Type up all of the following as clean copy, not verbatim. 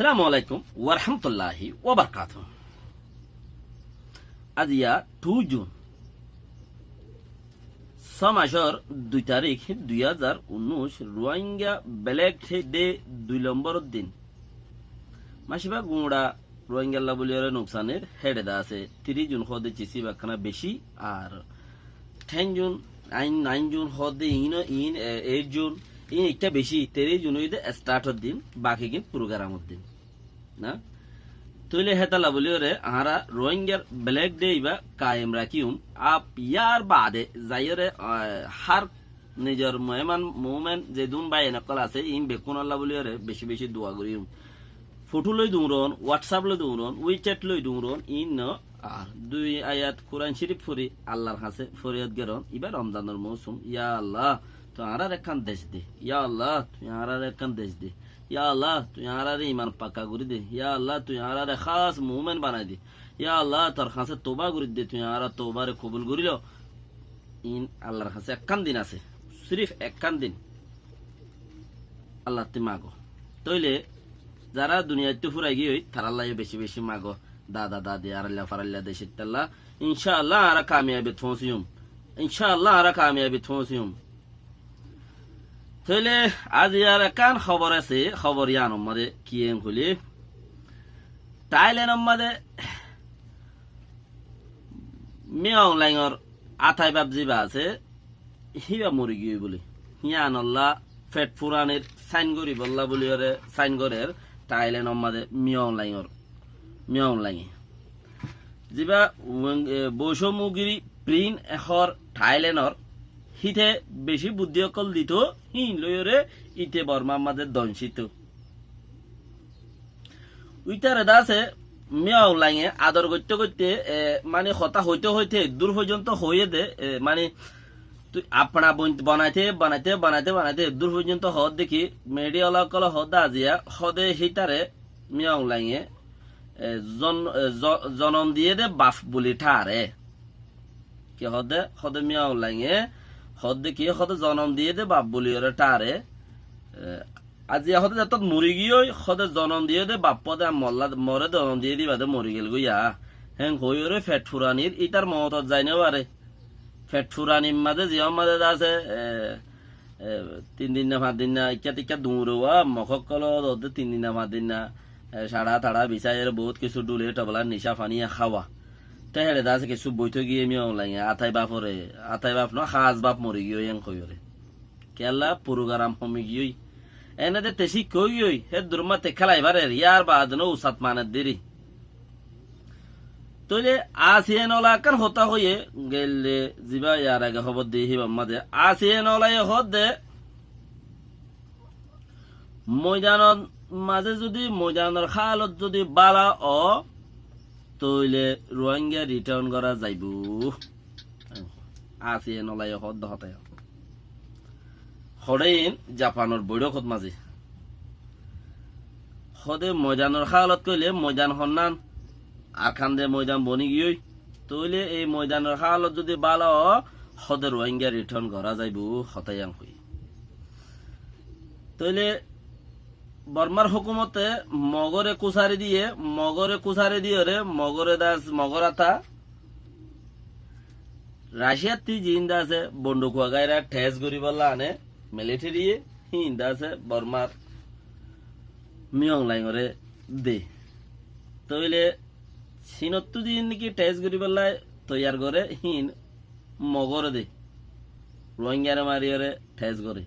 আসসালামু আলাইকুম ওয়া রাহমাতুল্লাহি ওয়া বারাকাতুহু। আজ 2 জুন 6 মাসের 2 তারিখ 2019 রোহিঙ্গা ব্ল্যাক ডে 2 নম্বর দিন মাসিবা গুঁড়া রোহিঙ্গা বলিয়ারে নুকসানের হেডে দা আছে 3 জুন হদে চিসি বাখানা বেশি আর 10 জুন 9 জুন হদে ইন 8 জুন ইন একটা বেশি 13 জুন হইতে স্টার্টের দিন বাকি কিন্তু প্রোগ্রামের দিন না তুইলে হেতালা বলিওরে আহারা রোহিঙ্গার ব্ল্যাক ডে বা কায়েম রাখিউম আপ ইয়ার বাদে যাইরে হার নিজের মেহমান মুভমেন্ট যে দুন বাই নকল আছে ইম বেকুন আল্লাহ বলিওরে বেশি বেশি দোয়া করিউম ফটো লই দুরন হোয়াটসঅ্যাপ লই দুরন উইচ্যাট লই দুরন ইন আর 2 আয়াত কোরআন শরীফ পড়ি আল্লাহর কাছে ফরিয়াদ গরন ইবা রমজানের মৌসুম ইয়া আল্লাহ তো আরার একখান দেশ দে ইয়া আল্লাহ তুই আরার একখান দেশ দে ইয়া আল্লাহ তুই আরারে ইমান পাকা করে দে ইয়া আল্লাহ তুই আরারে খাস মুমিন বানাই দে ইয়া আল্লাহ তোর কাছে তওবা করে দে তুই আরা তওবারে কবুল করিল ইন আল্লাহর কাছে একখান দিন আছে সিরিফ একখান দিন আল্লাহ তে মাগো তইলে যারা দুনিয়াতে ফুরাই গিয়ে তার আল্লাহ বেশি বেশি মাগো দাদা দাদি আল্লাহ ফারাল্লাহ দেশিতাল্লাহ ইনশাআল্লাহ আরা কামিয়াবি থোসিউম ইনশাআল্লাহ আরা কামিয়াবি থোসিউম তাহলে আজ ইয়ার কান খবর আছে খবর ইয়ান মধ্যে কি এম হলি থাইল্যান্ড মধ্যে মিয়াও লাইঙর আথাই বাপ জিবা আছে হিবা মরি গিয়ে বলে ইয়ান আল্লাহ ফেট পুরানের সাইন করি বল্লা বলি ওরে সাইন করের থাইল্যান্ড মধ্যে মিয়াও লাইঙে জিবা বৈষম্যগিরি প্রিন এখর থাইল্যান্ডর হিতে বেশি বুদ্ধি অকল দিত হিন লয়রে ইতে বর্মা মাঝে দংশিত উইটারে দাসে মিয়াও লাইঙে আদর করতে করতে মানে হতা হইতে হইতে দূর পর্যন্ত হয়ে দে মানে তুই আপনা বানাইতে বানাইতে বানাইতে বানাইতে দূর পর্যন্ত হদ দেখি মেডিয়ালা কল হদা আজিয়া হদে হিতারে মিয়াও লাইঙে জনম দিয়ে দে বাফ বলি ঠারে কি হদে মিয়াও লাইঙে হদে কি হদে জনম দিয়ে দে বাপ বলি ওরে টারে আজি হদে যত মরি গিয়ে হদে জনম দিয়ে দে বাপ পদে মল্লা মরে জনম দিয়ে দিবা দে মরি গেল গইয়া হেং হই ওরে ফেট ফুরানির ইটার মত যাইনে পারে ফেট ফুরানির মাঝে জিয়ম মাঝে আছে 3 দিন না 5 দিন না ইকা টিকা দূরওয়া মখক কল 3 দিন না 5 দিন না সাড়া তাড়া বিছায়ের বহুত কিছু ডুলে টবলা নিশা ফানিয়া খাওয়া তেহেরে দাসে কিছু বইতে গিয়ে মিয়াও লাগে আথাই বাপ ন খাস বাপ মরি গিয়ে এং কইরে কেলা পুরোগ্রাম হমি গিয়ে এনে দে তেসি কই গই হে দুরমাতে খেলাই বারে ইয়ার বাদ ন উসাত মানে দেরি তইলে আসিয়েন ওলাকার হতা হয়ে গেলে জিবা ইয়ার আগে খবর দিয়ে হিবা মাঝে আসিয়েন ওলাই হদ দে ময়দানত মাঝে যদি ময়দানের খালত যদি বালা অ তইলে রোহিঙ্গা রিটার্ন করা যাইব আছে নলাই হদ হতায় হরেইন জাপানের বৈঠকত মাঝে হদে ময়দানের খালত কইলে ময়দান হন্নান আর খান্দে ময়দান বনি গিয়ে তইলে এই ময়দানের খালত যদি বালা হদে রোহিঙ্গা রিটার্ন করা যাইব হতায়াং হই তইলে বর্মার হুকুমতে মগরে কুসারি দিয়ে রে মগরে দাস মগরাতা রাশিয়ার তি জিন্দা আছে বন্দুক গায়রা ঠেস গরি বললা আনে মিলিটারি হিন্দা আছে বর্মার মিয়ং লাইঙরে দে তইলে চীনত্তু দিন নাকি ঠেস গরি বললা তৈয়ার করে হিন মগরে দে রোহিঙ্গারে মারিয়ারে ঠেস করে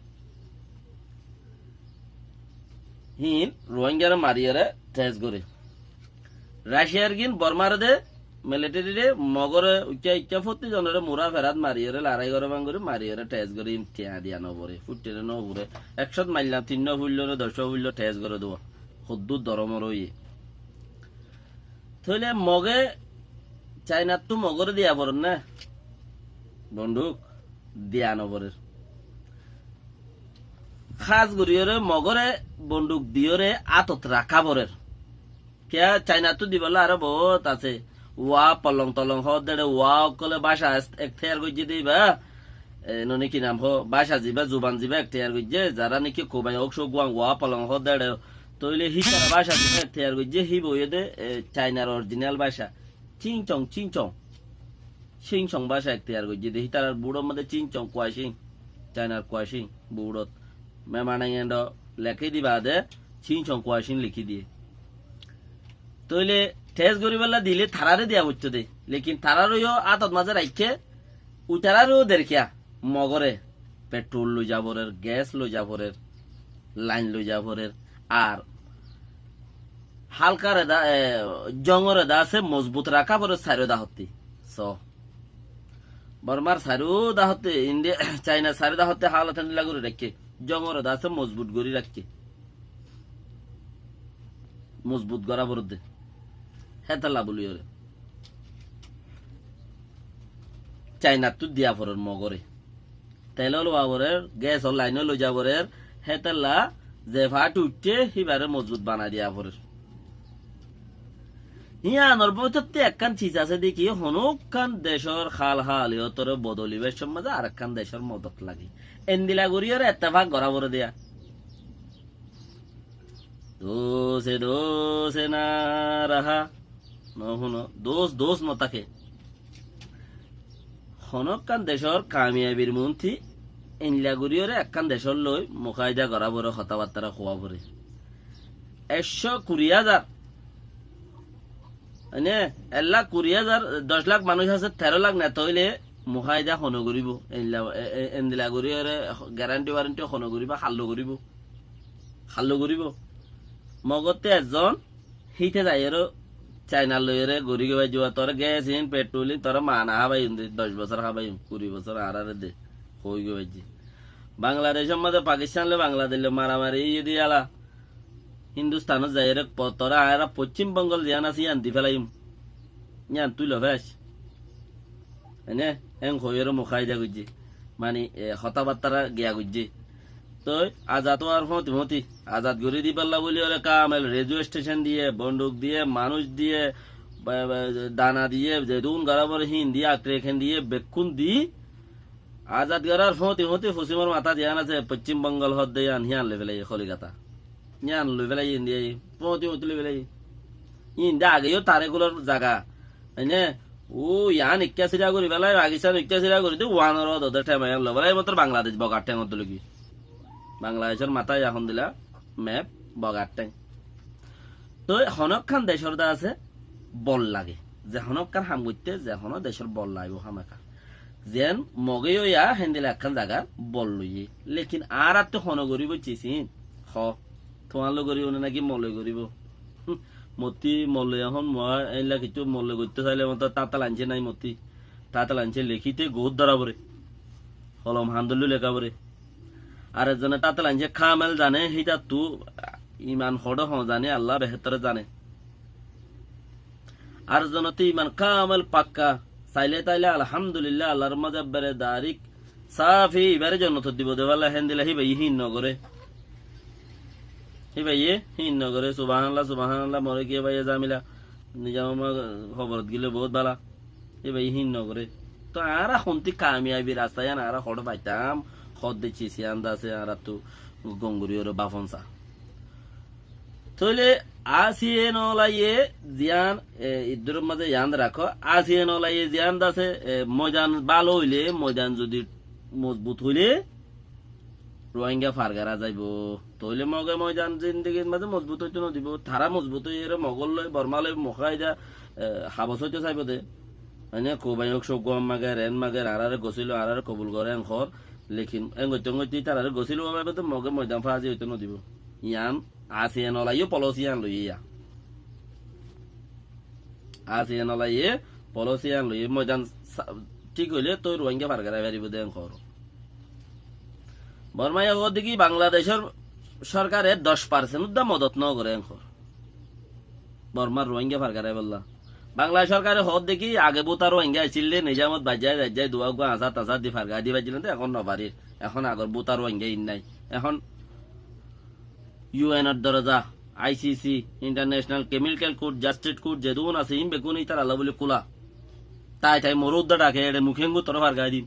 হিন রোহিঙ্গারে মারিয়ারে ঠেস করে রাশিয়ার গিন বর্মার দে মিলিটারি রে মগরে উচ্চা ইচ্ছা ফতি জনের মুরা ফেরাত মারিয়ারে লড়াই করে বাঙ্গরে মারিয়ারে ঠেস করে টিয়া দিয়া নবরে ফুটেরে নবরে 100 মাইল না 3 ফুল্ল 10 ফুল্ল ঠেস করে দেওয়া হদ্দু দরমর হই থইলে মগে চাইনা তো মগরে দিয়া পড়ন না বন্দুক দিয়া নবরের খাস গরিয়রে মগরে বন্দুক দিয়রে আতত রাখা বরের কে চাইনা তো দিবলা আর বহুত আছে ওয়া পলং তলং হদ দেড়ে ওয়া কলে বাসা এক থেয়ার গইজে দিবা ননে কি নাম হো বাসা জিবা জুবান জিবা এক থেয়ার গইজে যারা নাকি কোবাই অকশো গুয়াং ওয়া পলং হদ দেড়ে তইলে হিতার ভাষা তৈয়ার করছে হি বইয়ে চাইনার অরিজিনাল ভাষা চিংচং চিংচং সিংচং ভাষা তৈয়ার করছে হিতার বুড়োর মধ্যে চিংচং কোয়াশিং চাইনার কোয়াশিং বুড়ত মেমানাই লেখি দিবা দে চিংচং কোয়াশিং লিখি দিয়ে তইলে টেস্ট করিবেলা দিলে থারারে দিয়া বুঝতো দে লেকিন থারারও আতত মাঝে রাখে উতারারও দেখিয়া মগরে পেট্রোল লই যাবরের গ্যাস লই যাবরের লাইন লই যাবরের আর হালকা রেদা জঙ্গর রেদা আছে মজবুত রাখা পরে সাইরো দাহতি স বর্মার সাইরো দাহতে ইন্ডিয়া চাইনা সাইরো দাহতে হালত লাগরে রাখে জঙ্গর রেদা আছে মজবুত গড়ি রাখে মজবুত গড়া বরদে হেতালা বলি ওরে চাইনা তু দিয়া পরের মগরে তেল লো আবরের গ্যাস ও লাইন লো যাবরের হেতালা যে ফাট উঠছে হিবারে মজবুত বানা দিয়া পরের ইয়া নরবততে একখান চিজ আছে দেখি হনুকান দেশর খাল হালিয়তর বদলিবের সমাজে আর একখান দেশের মদত লাগে এন্দিলা গরিয়র এত্তেফাক গড়া বরে দেয়া দোষে না রাহা নহনো দোষ নতাকে হনকান দেশর কামিয়াবির মন্ত্রী এনলা গরিয়রে একখান দেশর লই মুখাইদা গড়া বরে কথাবার্তা খোয়া বরে 120,000 মানে 1,20,000 10 লাখ মানুষ আছে 13 লাখ না তইলে মুখাইদা হন করিব এনলা গরিয়রে গ্যারান্টি ওয়ারেন্টি হন করিব খাল্লো করিব মগতে একজন হিতে যায় চাইনা লইরে গড়ি গবাই যাওয়া তোর গ্যাস ইন পেট্রোল তোর মানা হাবাই 10 বছর হাবাই 20 বছর আর দে হই গবাই বাংলাদেশের মধ্যে পাকিস্তান লে বাংলাদেশ মারামারি যদি আলা হিন্দুস্তান যাই রে তোরা আর পশ্চিমবঙ্গল জিয়ান আছে আনতি ফেলাইম ইয়ান তুই লভেস এনে এং হইর মুখাই যা গুজি মানে কথাবার্তা গিয়া গুজি তো আজাদ আর মতি আজাদ গড়ি দি পাল্লা বলি ওরে কামেল রেডিও স্টেশন দিয়ে বন্দুক দিয়ে মানুষ দিয়ে দানা দিয়ে যেদুন গড়াবর হিন্দি আক্রেখান দিয়ে বেকুন দি আজাদ গড়ার মতি ফুসিমর মাথা জিয়ান আছে পশ্চিমবঙ্গল হদ দিয়ে আনহিয়ান লেভেলে কলিকাতা ইয়ান লেভেলে ইন্ডিয়া মতি লেভেলে ইন্ডিয়া আগেও তারেগুলোর জায়গা এনে ও ইয়ান 81 করি বেলায় পাকিস্তান 81 করি দি ওয়ানর ওদের ঠেমায় লবলাই মাত্র বাংলাদেশ বগার ঠেঙর তুলকি বাংলাদেশের মাথায় এখন দিলা ম্যাপ বগার ট্যাং তো হনকান দেশের দা আছে বল লাগে যে হনকান হাম করতে যে হন দেশের বল লাগবে হামাকা যেন মগে ইয়া হেন্দিলা একখান জায়গা বল লইয়ে লেকিন আর তো হন করিব চিসিন হ তোমার লো করিব নাকি মলে করিব মতি মলে এখন মই এইলা কিছু মলে করতে চাইলে মতো তাতা লাঞ্চে নাই মতি তাতা লাঞ্চে লিখিতে গোদ ধরাবরে কলম হান্দলু লেখাবরে আর একজনে তাতে লাইনছে খামেল জানে সেইটা তু ইমান হড জানে আল্লাহ বেহতরে জানে আর জনতে ইমান কামেল পাক্কা চাইলে তাইলে আলহামদুলিল্লাহ আল্লাহর মাঝে বেড়ে দারিক সাফি এবারে জন্নত দিব দেওয়ালা হেন দিলে হি ভাই হিন নগরে হিন নগরে সুবহানাল্লাহ মরে গিয়ে ভাই জামিলা নিজামা খবরত গিলে বহুত বালা হি ভাই হিন নগরে তো আর হন্তি কামিয়াবি রাস্তায় আর হড পাইতাম হদ দিচ্ছি সিয়ান্দা আছে আর তো গঙ্গুরিয়র বাফনসা তইলে আসিয়ে নলাইয়ে জিয়ান ইদুর মাঝে ইয়ান রাখো আসিয়ে নলাইয়ে জিয়ান দাসে ময়দান ভালো হইলে ময়দান যদি মজবুত হইলে রোহিঙ্গা ফারগারা যাইব তইলে মগে ময়দান জিন্দগির মাঝে মজবুত হইতে নদিব তারা মজবুত হইয়ে মগল লই বর্মা লই মখাই যা হাবস হইতে চাইব দে মানে কোবাইক সব গম মাগে রেন মাগে আরারে গছিল আরারে কবুল করে ঘর লেকিন এঙ্গতি তারা গছিল বাবে তো মগে ময়দান ফাজি হইতে নদিব ইয়ান আসিয়ে নলাইয়ে পলসিয়ান লইয়া আসিয়ে নলাইয়ে পলসিয়ান লইয়ে ময়দান ঠিক হইলে তো রোহিঙ্গা ফারগারা বাড়িব দেন ঘর বর্মাইয়া হো দেখি বাংলাদেশের সরকারের 10% দা মদত ন করে ঘর বর্মার রোহিঙ্গা ফারগারা বললা বাংলা সরকারের হদ দেখি আগে বোতা রোহিঙ্গা চিল্লে নিজামত বাজায় রাজ্যায় দুয়া গুয়া আজাদ দি ফারগা দি বাজিলেন এখন নবারি এখন আগর বোতা রোহিঙ্গা ইন নাই এখন ইউএন এর দরজা ICC international chemical code justice code যেদুন আছে ইম বেকুন ইতার আল্লাহ বলে কুলা তাই মরুদ্দা ডাকে এটা মুখেঙ্গু তোর ফারগা দিন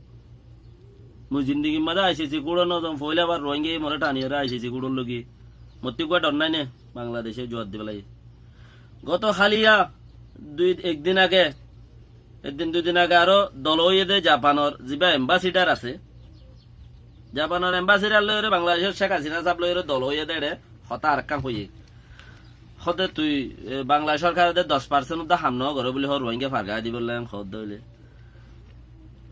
মুই জিন্দগি মাঝে আইসিসি কোড নজম ফইলে আবার রোহিঙ্গা মরে টানিয়ে আইসিসি কোড লগি মতি কুয়া ডর নাই নে বাংলাদেশে জোয়ার দিবে লাগে গত খালিয়া একদিন দুদিন আগে আরো দল হইয়ে দে জাপানের যিবা এম্বাসিডার আছে জাপানের এম্বাসিডার লইরে বাংলাদেশের শেখ হাসিনা সাহেব লইরে দল হইয়ে দে হতা আর কাম হইয়ে হতে তুই বাংলা সরকার 10% হাম ন করে বলে রোহিঙ্গা ফারগা দিব খদ দইলে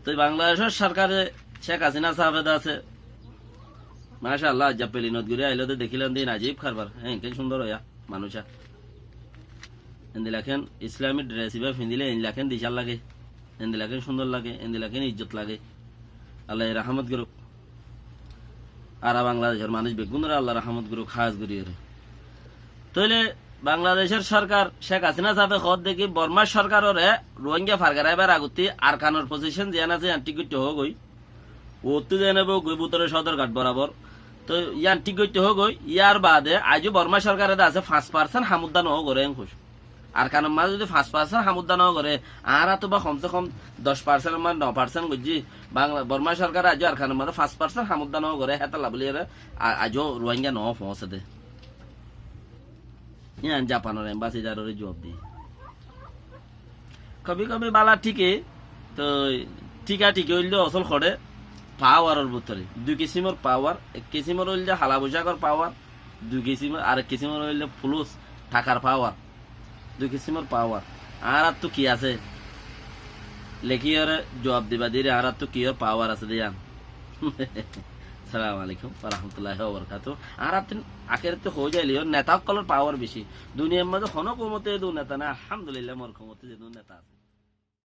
তুই বাংলাদেশের সরকারে শেখ হাসিনা সাহেব আছে মাশাআল্লাহ জাপেলিনত ঘুরে আইলো তো দেখিলেন দিন আজীব খারবার হ্যাঁ কেন সুন্দর হইয়া মানুষা এন্দি লাখেন ইসলামী ড্রেস ইবা ফিন্দিলে এন লাখেন দিশার লাগে এন্দি লাখেন সুন্দর লাগে এন্দি লাখেন ইজ্জত লাগে আল্লাহ রহমত করুক আর বাংলাদেশের মানুষ বেগুনরা আল্লাহ রহমত করুক খাস করিয়ে তাইলে বাংলাদেশের সরকার শেখ হাসিনা সাহেব খদ দেখি বর্মার সরকারের রোহিঙ্গা ফারগারাইবার আগতি আর কানোর পজিশন জিয়ান আছে আন্টিকিট হোক গই ওতে জেনে গই বুতরে সদরঘাট বরাবর তো ইয়ান ঠিক করতে হোক ইয়ার বাদে আজও বর্মা সরকারের আছে 5% হামুদান হোক করে খুশ আর কারণ মাঝে যদি 5% হামুদান হোক করে আর তো বা কমসে কম 10% মান 9% বুঝছি বাংলা বর্মা সরকার আজও আর কারণ মাঝে 5% হামুদান হোক করে হেতা লাভলি আজও রোহিঙ্গা ন পৌঁছে দে ইয়ান জাপানের এম্বাসিডারের জবাব দি কবি কবি বালা ঠিকই তো টিকা হইলে অসল খড়ে পাওয়ারের ভিতরে 2 কিসিমের পাওয়ার এক কিসিমের হইলে হালা পোশাকের পাওয়ার 2 কিসিমের আর এক কিসিমের হইলে ফুলুস টাকার পাওয়ার 2 কিসিমের পাওয়ার আর তো কি আছে লেখিয়ার জবাব দিবা দিরে আর তো কি পাওয়ার আছে দিয়ান আসসালামু আলাইকুম ওয়া রাহমাতুল্লাহি ওয়া বারাকাতুহু আর আপনি আখেরাতে হয়ে যাইলিও নেতা কলর পাওয়ার বেশি দুনিয়ার মধ্যে কোনো কমতে দু নেতা না আলহামদুলিল্লাহ মোর ক্ষমতা যে দু নেতা আছে